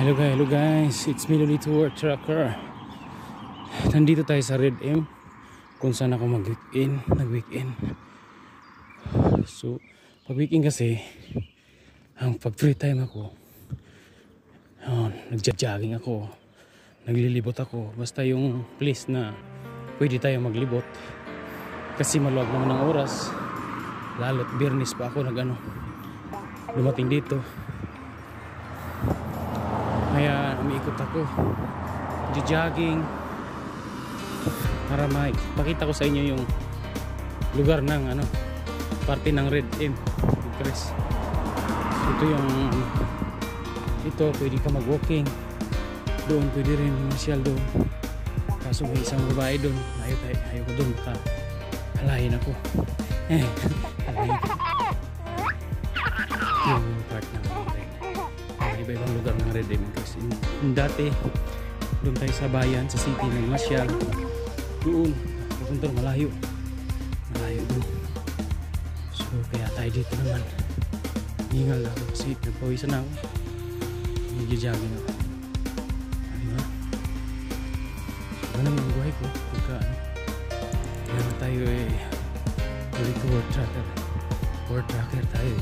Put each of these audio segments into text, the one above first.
Hello guys, it's me Lolito Work Tracker. Nandito tayo sa Red M kung saan ako nag-weekend. So, pag weekend kasi, pag free time ako, nagja-jogging ako, naglilibot ako. Basta yung place na pwede tayo maglibot. Kasi maluwag naman ang oras. Lalo't Biyernes pa ako dumating dito. Kaya umiikot ako, jogging para makita ko sa inyo yung lugar ng parte ng Red M. Ito pwede ka mag-walking doon, pwede rin masyal doon, kaso may isang babae doon. Ayaw ko doon, baka halayin ako. Halayin yung part ng iba-ibang lugar ng Red M. Kasi dati doon tayo sa bayan, sa city ng Masyal, doon pupunta malayo doon. So kaya tayo dito naman, hingal ako kasi nagpawisan ako, nag-jogging ako. Diba? Ganun ang buhay ko pagka kaya tayo Lolito Work Tracker tayo.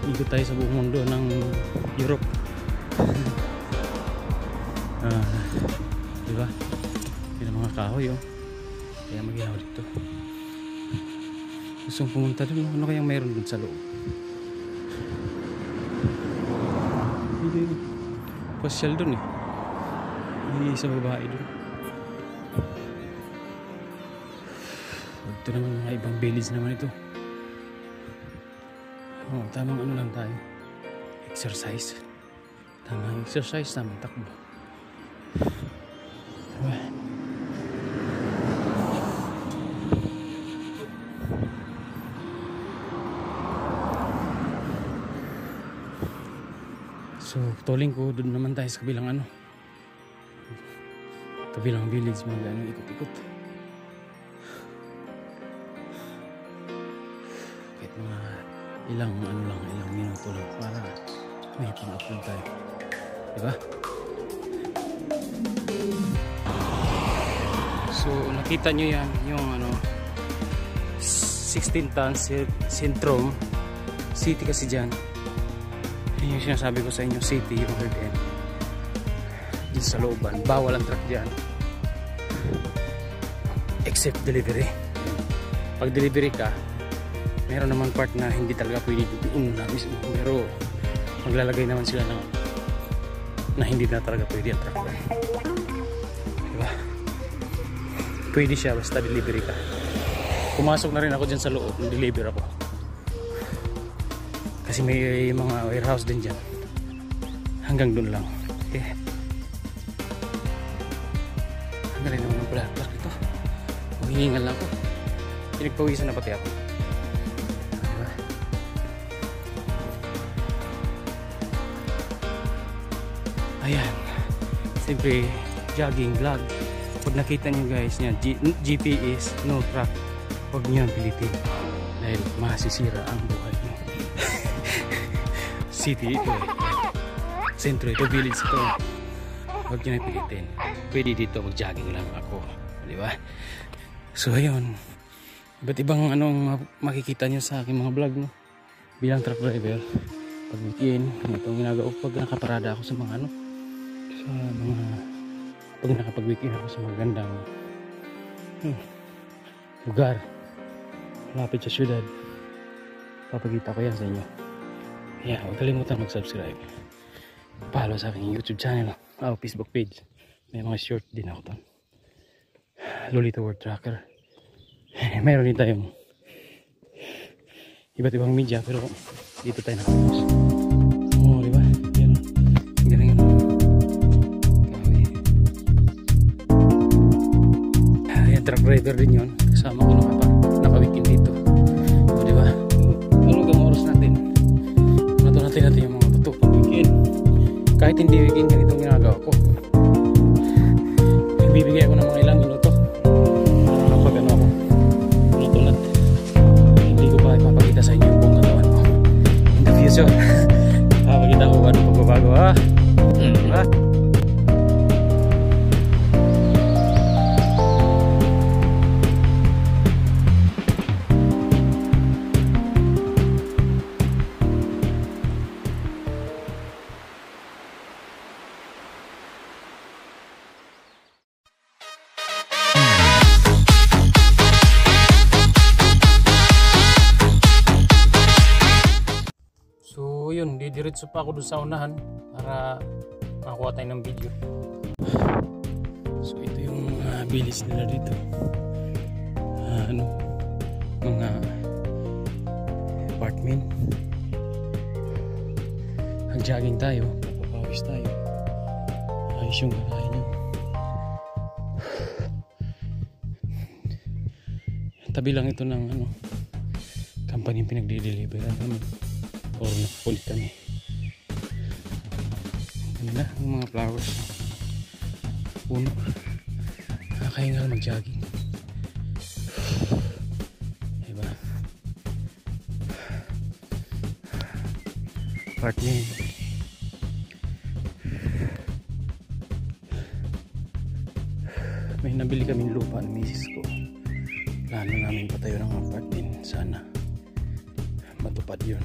Ikot tayo sa buong mundo ng Europe. Diba? Yan ang mga kahoy, kaya mag-ihaw dito. Gusto kong pumunta doon. Ano kayang mayroon doon sa loob? Hindi. Pasyal doon Hindi sa babae doon. Ito naman mga ibang village naman ito. Tamang lang tayo. Exercise. Tamang exercise, tamang takbo. Diba? So, tuling ko doon naman tayo sa kabilang kabilang village, mga ikot-ikot. Kahit mga ilang minuto lang para may pang-upload tayo, diba? So nakita nyo yan, yung 16 tons Centrum City kasi dyan. Yun yung sinasabi ko sa inyo, city yung Red M. Dito sa looban, bawal ang truck dyan except delivery. Pag delivery ka, meron naman part na hindi talaga pwede doon na mismo, pero maglalagay naman sila na hindi na talaga pwede ang truck. Diba? Pwede siya basta delivery ka. Pumasok na rin ako dyan sa loob, deliver ako. Kasi may mga warehouse din dyan. Hanggang doon lang. Okay. Ang galing naman ng black ito. Maghihingal lang ako. Pinagpawisan na pati ako. Ayan, siyempre jogging vlog. Pag nakita nyo guys niya, GPS no truck, huwag nyo pilitin dahil masisira ang buhay nyo. City ito sentro ito, village ito, huwag nyo pilitin. Pwede dito mag-jogging lang ako, diba? So ayun, iba't ibang makikita nyo sa aking mga vlog bilang truck driver. Pag weekend, itong ginagawa pag nakaparada ako sa mga pag nakapag-weekend ako sa magandang lugar malapit sa syudad, papakita ko yan sa inyo. Kaya huwag kalimutan mag-subscribe, follow sa aking YouTube channel, Facebook page. May mga short din ako doon, Lolito Work Tracker. Mayroon din tayong iba't ibang media, pero dito tayo nakapos. Diba? Yan. Galing Ayan, truck driver din yun. Kasama ko naka-weekend dito. Diba? Tulog ang oras natin. Natin yung mga tutok pag weekend. Kahit hindi weekend, ganitong ginagawa ko. Nagbibigay ako ng mga ilang minuto para pag ako tulad. Hindi ko pa ipapakita sa inyo yung buong katawan ko in the future. Papakita ko ba ng pagbabago diretso pa ako doon sa unahan para makakuha tayo ng video. So ito yung village nila dito. Mga apartment. Nag-jogging tayo, papawis tayo. Ayos yung kakain nyo. Tabi lang ito ng company pinagdi-deliveran kami or nakapulit kami. Ganda ang mga flowers, puno. Nakakahingal mag-jogging, diba? Partner, may nabili kaming lupa ng misis ko. Plano namin patayo ng apartment. Sana matupad yun.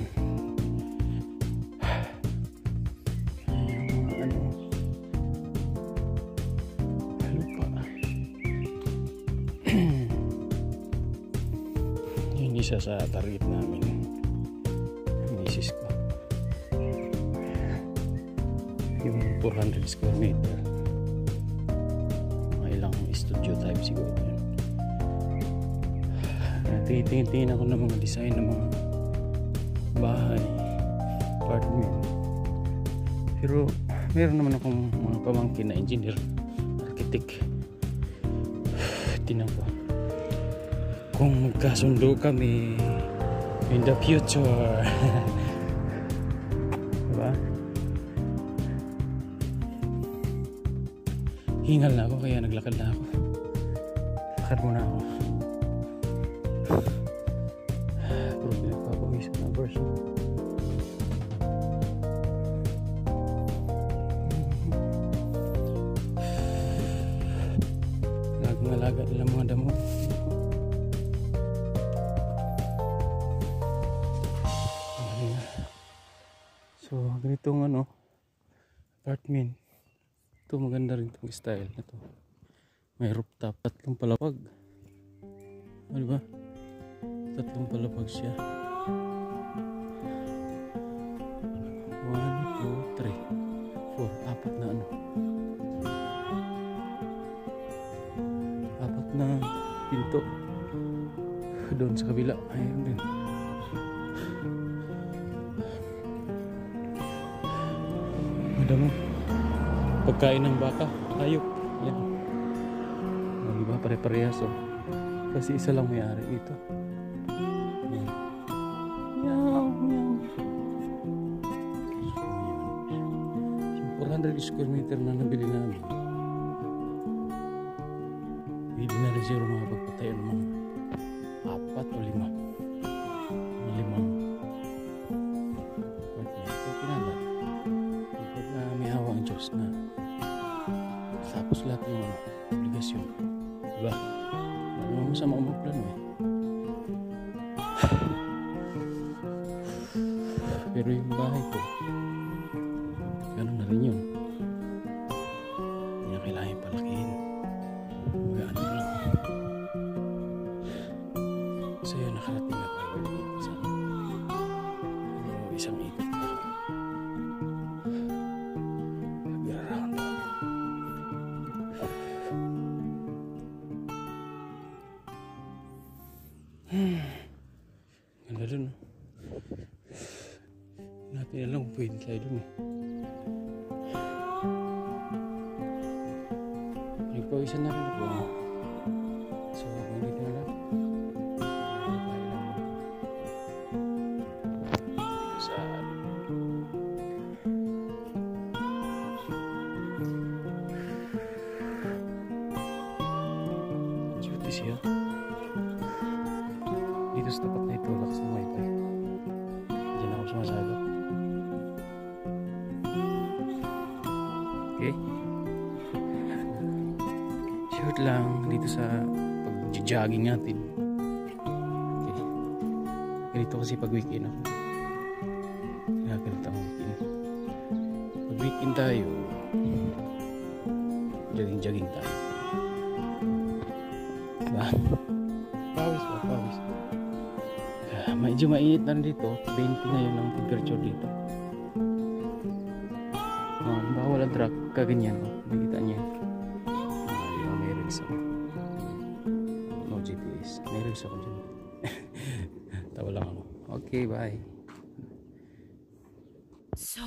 Lupa. Yun isa sa target namin. Misis ko. Yung 400 square meter. Mga ilang studio type siguro yun. Tingin ako ng mga design ng mga bahay, apartment. Pero meron naman akong mga pamangkin na engineer, architect. Tingnan ko kung magkasundo kami in the future. Diba? Hingal na ako kaya naglakad na ako. Lakad muna ako. Puro pinagpapawis na version. Alaga nila mga damo. So ganitong apartment. Ito maganda rin itong style na to. May rooftop, tatlong palapag. Diba? Tatlong palapag siya. 1, 2, 3, 4. Apat na apat na pinto. Doon sa kabila. Ayun din. Madamo. Pagkain ng baka. Ayok. Yan. Diba? Pare-parehas. Kasi isa lang may-ari dito. Yung 400 square meter na nabili namin, hindi na rin siguro makapagpatayo ng mga 4 o 5. Limang ito pinala. Kapag may hawa ang Diyos na tapos lahat yung obligasyon, diba? Ano masama umagplano pero yung bahay ko ganun na rin yun. Hindi na kailangan palakihin. Magaan lang. So yun, nakarating na tayo dito sa isang ikot na nag-around namin. Ganda dun. Natin alam kung pwede tayo dun Nagpawisan na rin ako. So, hindi na lang. Dito sa duty siya. Dito sa tapat na ito, lakas ng wifi. Diyan ako sumasagap. Okay? Short lang dito sa pag-jogging natin. Okay. Ganito kasi pag weekend ako. Ganito ang weekend. Pag weekend tayo, jogging tayo. Diba? Pawis ba? Pawis. Medyo mainit na rin dito. 20 ngayon ang temperature dito. walang truck, kaganyan. Oh. Nakikita niyo. Yung may rigs ako. No GPS. May rigs ako dyan. Tawa lang ako. Okay, bye. So.